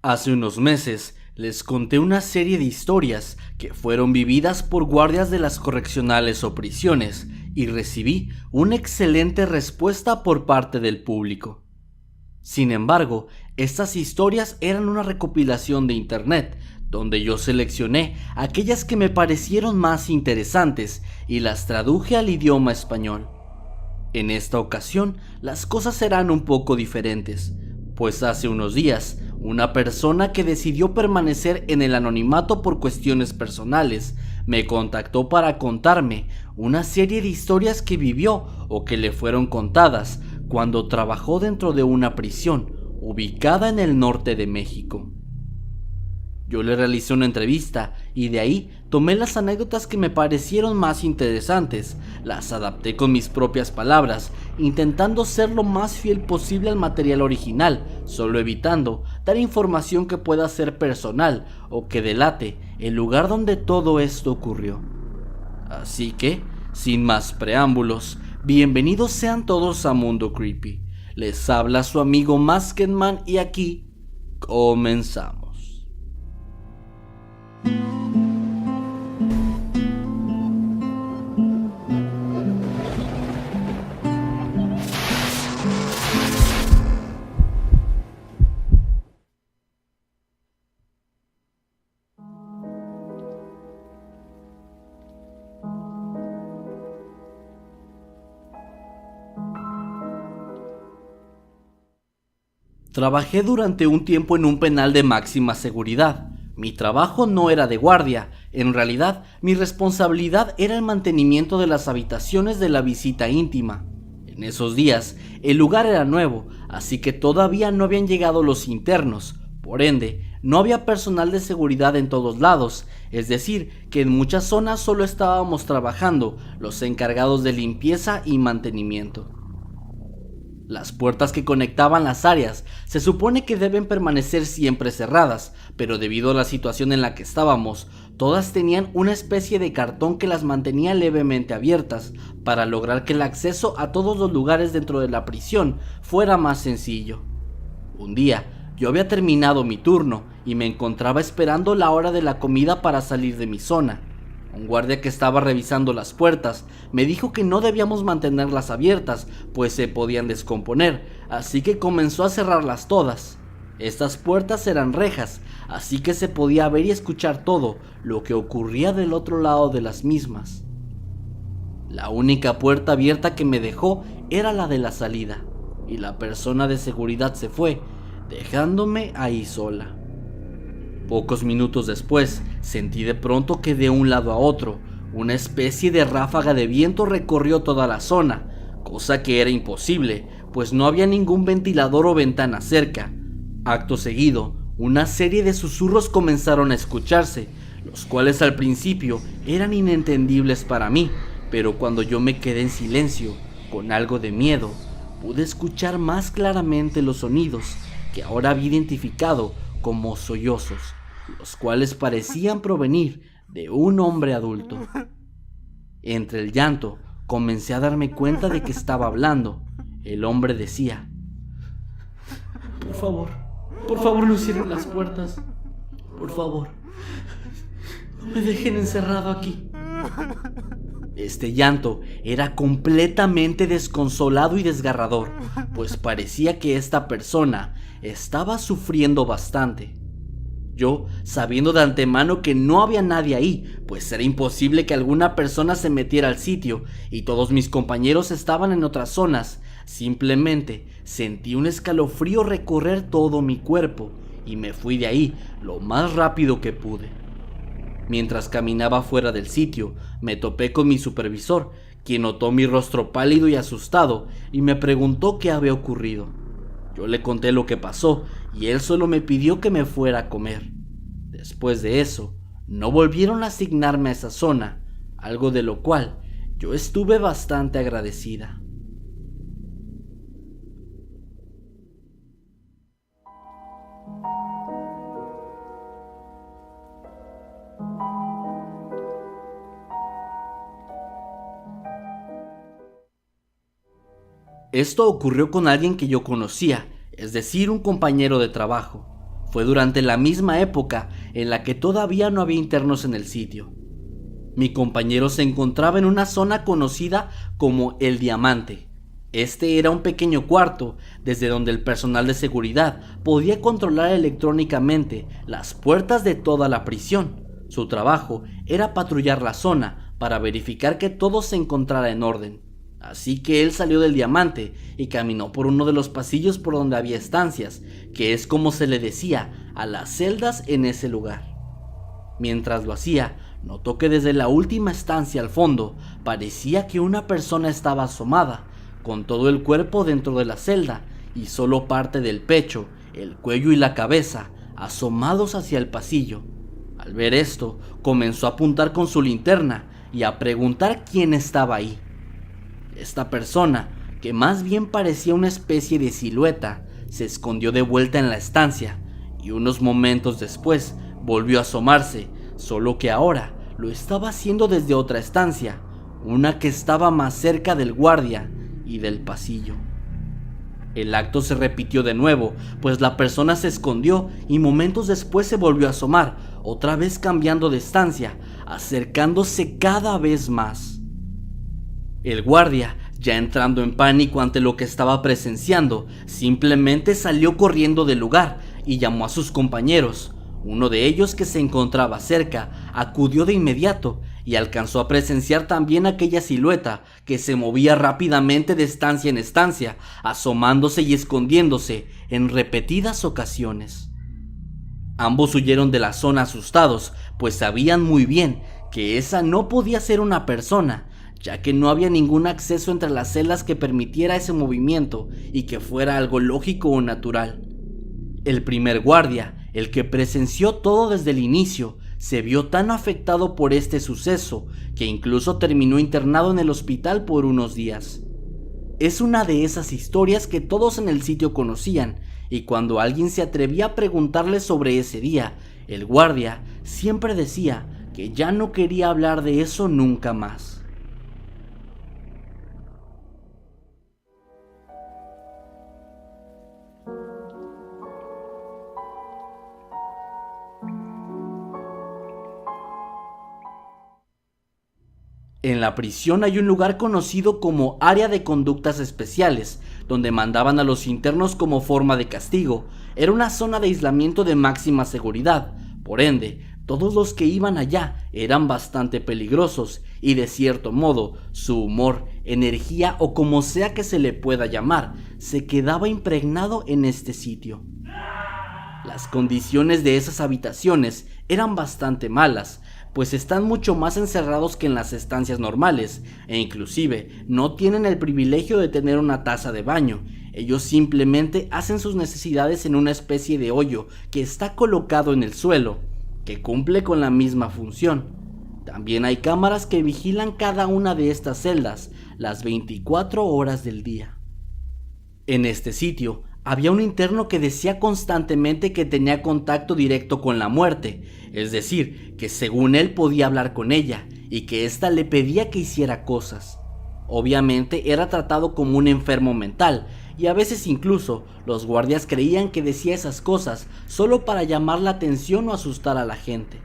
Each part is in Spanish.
Hace unos meses les conté una serie de historias que fueron vividas por guardias de las correccionales o prisiones y recibí una excelente respuesta por parte del público. Sin embargo, estas historias eran una recopilación de internet donde yo seleccioné aquellas que me parecieron más interesantes y las traduje al idioma español. En esta ocasión, las cosas serán un poco diferentes, pues hace unos días, una persona que decidió permanecer en el anonimato por cuestiones personales me contactó para contarme una serie de historias que vivió o que le fueron contadas cuando trabajó dentro de una prisión ubicada en el norte de México. Yo le realicé una entrevista y de ahí tomé las anécdotas que me parecieron más interesantes, las adapté con mis propias palabras, intentando ser lo más fiel posible al material original, solo evitando dar información que pueda ser personal o que delate el lugar donde todo esto ocurrió. Así que, sin más preámbulos, bienvenidos sean todos a Mundo Creepy. Les habla su amigo Masketman y aquí comenzamos. Trabajé durante un tiempo en un penal de máxima seguridad. Mi trabajo no era de guardia, en realidad mi responsabilidad era el mantenimiento de las habitaciones de la visita íntima. En esos días el lugar era nuevo, así que todavía no habían llegado los internos, por ende no había personal de seguridad en todos lados, es decir, que en muchas zonas solo estábamos trabajando los encargados de limpieza y mantenimiento. Las puertas que conectaban las áreas se supone que deben permanecer siempre cerradas, pero debido a la situación en la que estábamos, todas tenían una especie de cartón que las mantenía levemente abiertas, para lograr que el acceso a todos los lugares dentro de la prisión fuera más sencillo. Un día, yo había terminado mi turno y me encontraba esperando la hora de la comida para salir de mi zona. Un guardia que estaba revisando las puertas me dijo que no debíamos mantenerlas abiertas, pues se podían descomponer, así que comenzó a cerrarlas todas. Estas puertas eran rejas, así que se podía ver y escuchar todo lo que ocurría del otro lado de las mismas. La única puerta abierta que me dejó era la de la salida, y la persona de seguridad se fue, dejándome ahí sola. Pocos minutos después, sentí de pronto que de un lado a otro, una especie de ráfaga de viento recorrió toda la zona, cosa que era imposible, pues no había ningún ventilador o ventana cerca. Acto seguido, una serie de susurros comenzaron a escucharse, los cuales al principio eran inentendibles para mí, pero cuando yo me quedé en silencio, con algo de miedo, pude escuchar más claramente los sonidos que ahora había identificado como sollozos, los cuales parecían provenir de un hombre adulto. Entre el llanto, comencé a darme cuenta de que estaba hablando. El hombre decía: por favor no cierren las puertas. Por favor, no me dejen encerrado aquí. Este llanto era completamente desconsolado y desgarrador, pues parecía que esta persona estaba sufriendo bastante. Yo, sabiendo de antemano que no había nadie ahí, pues era imposible que alguna persona se metiera al sitio y todos mis compañeros estaban en otras zonas, simplemente sentí un escalofrío recorrer todo mi cuerpo y me fui de ahí lo más rápido que pude. Mientras caminaba fuera del sitio, me topé con mi supervisor, quien notó mi rostro pálido y asustado y me preguntó qué había ocurrido. Yo le conté lo que pasó y él solo me pidió que me fuera a comer. Después de eso, no volvieron a asignarme a esa zona, algo de lo cual yo estuve bastante agradecida. Esto ocurrió con alguien que yo conocía, es decir, un compañero de trabajo. Fue durante la misma época en la que todavía no había internos en el sitio. Mi compañero se encontraba en una zona conocida como El Diamante. Este era un pequeño cuarto desde donde el personal de seguridad podía controlar electrónicamente las puertas de toda la prisión. Su trabajo era patrullar la zona para verificar que todo se encontrara en orden. Así que él salió del Diamante y caminó por uno de los pasillos por donde había estancias, que es como se le decía a las celdas en ese lugar. Mientras lo hacía, notó que desde la última estancia al fondo parecía que una persona estaba asomada, con todo el cuerpo dentro de la celda y solo parte del pecho, el cuello y la cabeza asomados hacia el pasillo. Al ver esto, comenzó a apuntar con su linterna y a preguntar quién estaba ahí. Esta persona, que más bien parecía una especie de silueta, se escondió de vuelta en la estancia y unos momentos después volvió a asomarse, solo que ahora lo estaba haciendo desde otra estancia, una que estaba más cerca del guardia y del pasillo. El acto se repitió de nuevo, pues la persona se escondió y momentos después se volvió a asomar, otra vez cambiando de estancia, acercándose cada vez más. El guardia, ya entrando en pánico ante lo que estaba presenciando, simplemente salió corriendo del lugar y llamó a sus compañeros. Uno de ellos, que se encontraba cerca, acudió de inmediato y alcanzó a presenciar también aquella silueta que se movía rápidamente de estancia en estancia, asomándose y escondiéndose en repetidas ocasiones. Ambos huyeron de la zona asustados, pues sabían muy bien que esa no podía ser una persona, ya que no había ningún acceso entre las celdas que permitiera ese movimiento y que fuera algo lógico o natural. El primer guardia, el que presenció todo desde el inicio, se vio tan afectado por este suceso que incluso terminó internado en el hospital por unos días. Es una de esas historias que todos en el sitio conocían, y cuando alguien se atrevía a preguntarle sobre ese día, el guardia siempre decía que ya no quería hablar de eso nunca más. En la prisión hay un lugar conocido como Área de Conductas Especiales, donde mandaban a los internos como forma de castigo. Era una zona de aislamiento de máxima seguridad, por ende, todos los que iban allá eran bastante peligrosos y de cierto modo, su humor, energía o como sea que se le pueda llamar, se quedaba impregnado en este sitio. Las condiciones de esas habitaciones eran bastante malas, pues están mucho más encerrados que en las estancias normales, e inclusive no tienen el privilegio de tener una taza de baño. Ellos simplemente hacen sus necesidades en una especie de hoyo que está colocado en el suelo, que cumple con la misma función. También hay cámaras que vigilan cada una de estas celdas las 24 horas del día. En este sitio había un interno que decía constantemente que tenía contacto directo con la muerte, es decir, que según él podía hablar con ella y que ésta le pedía que hiciera cosas. Obviamente era tratado como un enfermo mental y a veces incluso los guardias creían que decía esas cosas solo para llamar la atención o asustar a la gente.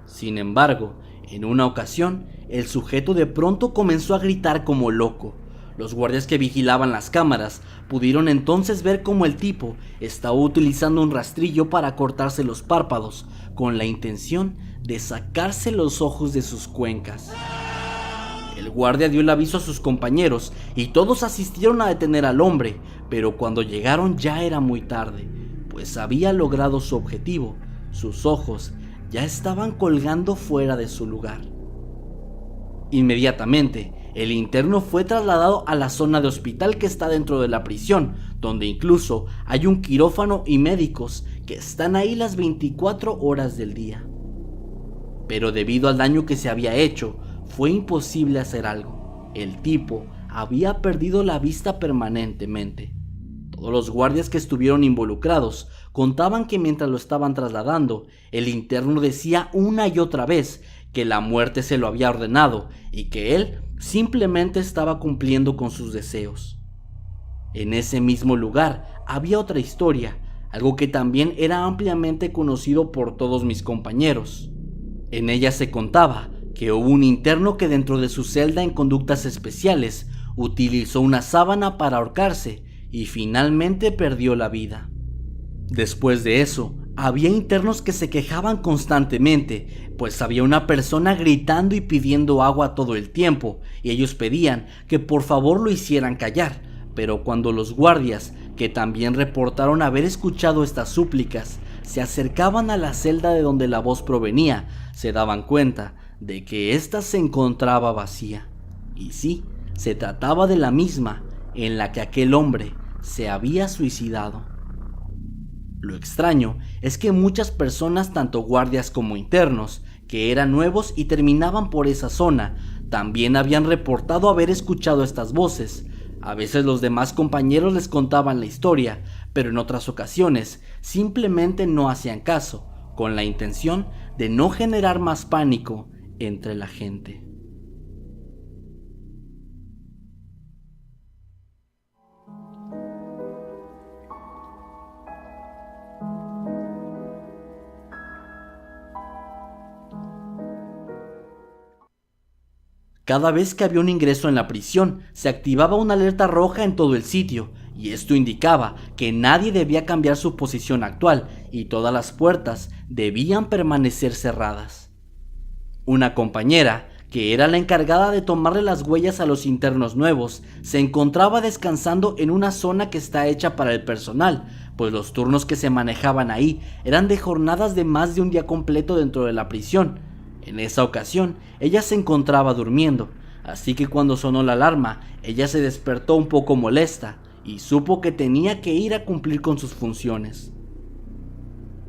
Sin embargo, en una ocasión, el sujeto de pronto comenzó a gritar como loco. Los guardias que vigilaban las cámaras pudieron entonces ver cómo el tipo estaba utilizando un rastrillo para cortarse los párpados, con la intención de sacarse los ojos de sus cuencas. El guardia dio el aviso a sus compañeros y todos asistieron a detener al hombre, pero cuando llegaron ya era muy tarde, pues había logrado su objetivo. Sus ojos ya estaban colgando fuera de su lugar. Inmediatamente, el interno fue trasladado a la zona de hospital que está dentro de la prisión, donde incluso hay un quirófano y médicos que están ahí las 24 horas del día. Pero debido al daño que se había hecho, fue imposible hacer algo. El tipo había perdido la vista permanentemente. Todos los guardias que estuvieron involucrados contaban que mientras lo estaban trasladando, el interno decía una y otra vez que la muerte se lo había ordenado y que él simplemente estaba cumpliendo con sus deseos. En ese mismo lugar había otra historia. algo que también era ampliamente conocido por todos mis compañeros. En ella se contaba que hubo un interno que dentro de su celda en conductas especiales utilizó una sábana para ahorcarse y finalmente perdió la vida. Después de eso, había internos que se quejaban constantemente, pues había una persona gritando y pidiendo agua todo el tiempo, y ellos pedían que por favor lo hicieran callar, pero cuando los guardias, que también reportaron haber escuchado estas súplicas, se acercaban a la celda de donde la voz provenía, se daban cuenta de que ésta se encontraba vacía. Y sí, se trataba de la misma en la que aquel hombre se había suicidado. Lo extraño es que muchas personas, tanto guardias como internos, que eran nuevos y terminaban por esa zona, también habían reportado haber escuchado estas voces. A veces los demás compañeros les contaban la historia, pero en otras ocasiones simplemente no hacían caso, con la intención de no generar más pánico entre la gente. Cada vez que había un ingreso en la prisión, se activaba una alerta roja en todo el sitio, y esto indicaba que nadie debía cambiar su posición actual y todas las puertas debían permanecer cerradas. Una compañera, que era la encargada de tomarle las huellas a los internos nuevos, se encontraba descansando en una zona que está hecha para el personal, pues los turnos que se manejaban ahí eran de jornadas de más de un día completo dentro de la prisión. En esa ocasión, ella se encontraba durmiendo, así que cuando sonó la alarma, ella se despertó un poco molesta y supo que tenía que ir a cumplir con sus funciones.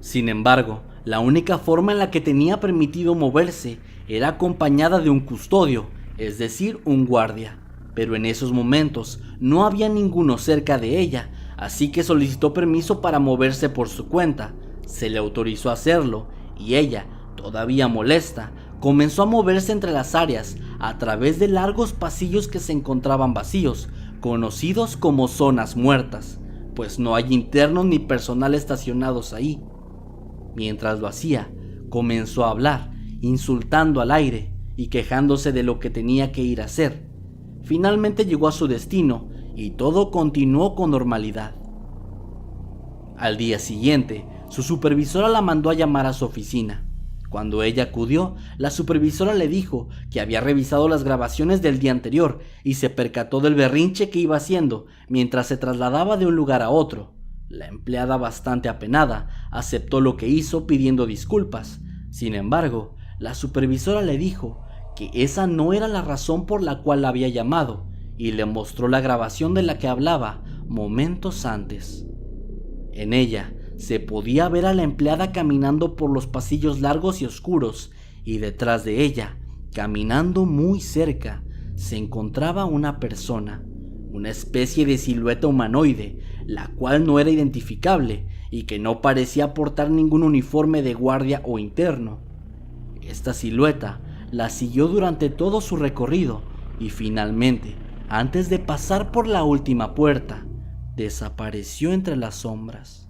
Sin embargo, la única forma en la que tenía permitido moverse era acompañada de un custodio, es decir, un guardia, pero en esos momentos no había ninguno cerca de ella, así que solicitó permiso para moverse por su cuenta. Se le autorizó a hacerlo y ella, todavía molesta, comenzó a moverse entre las áreas a través de largos pasillos que se encontraban vacíos, conocidos como zonas muertas, pues no hay internos ni personal estacionados ahí. Mientras lo hacía, comenzó a hablar, insultando al aire y quejándose de lo que tenía que ir a hacer. Finalmente llegó a su destino y todo continuó con normalidad. Al día siguiente, su supervisora la mandó a llamar a su oficina. Cuando ella acudió, la supervisora le dijo que había revisado las grabaciones del día anterior y se percató del berrinche que iba haciendo mientras se trasladaba de un lugar a otro. La empleada, bastante apenada, aceptó lo que hizo pidiendo disculpas. Sin embargo, la supervisora le dijo que esa no era la razón por la cual la había llamado y le mostró la grabación de la que hablaba momentos antes. En ella se podía ver a la empleada caminando por los pasillos largos y oscuros, y detrás de ella, caminando muy cerca, se encontraba una persona, una especie de silueta humanoide, la cual no era identificable y que no parecía portar ningún uniforme de guardia o interno. Esta silueta la siguió durante todo su recorrido y finalmente, antes de pasar por la última puerta, desapareció entre las sombras.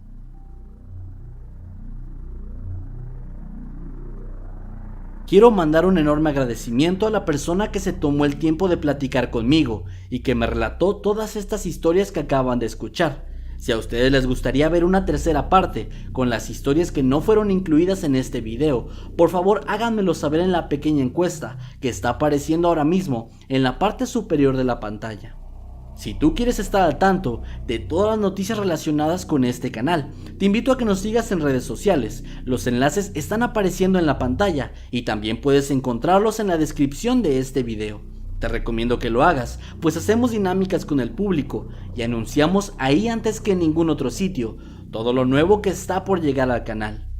Quiero mandar un enorme agradecimiento a la persona que se tomó el tiempo de platicar conmigo y que me relató todas estas historias que acaban de escuchar. Si a ustedes les gustaría ver una tercera parte con las historias que no fueron incluidas en este video, por favor háganmelo saber en la pequeña encuesta que está apareciendo ahora mismo en la parte superior de la pantalla. Si tú quieres estar al tanto de todas las noticias relacionadas con este canal, te invito a que nos sigas en redes sociales. Los enlaces están apareciendo en la pantalla y también puedes encontrarlos en la descripción de este video. Te recomiendo que lo hagas, pues hacemos dinámicas con el público y anunciamos ahí antes que en ningún otro sitio todo lo nuevo que está por llegar al canal.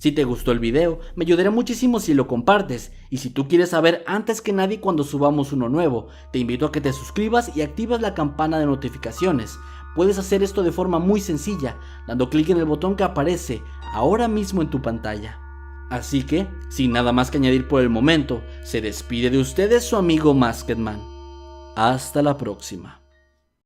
Si te gustó el video, me ayudaría muchísimo si lo compartes, y si tú quieres saber antes que nadie cuando subamos uno nuevo, te invito a que te suscribas y actives la campana de notificaciones. Puedes hacer esto de forma muy sencilla, dando clic en el botón que aparece ahora mismo en tu pantalla. Así que, sin nada más que añadir por el momento, se despide de ustedes su amigo Masked Man. Hasta la próxima.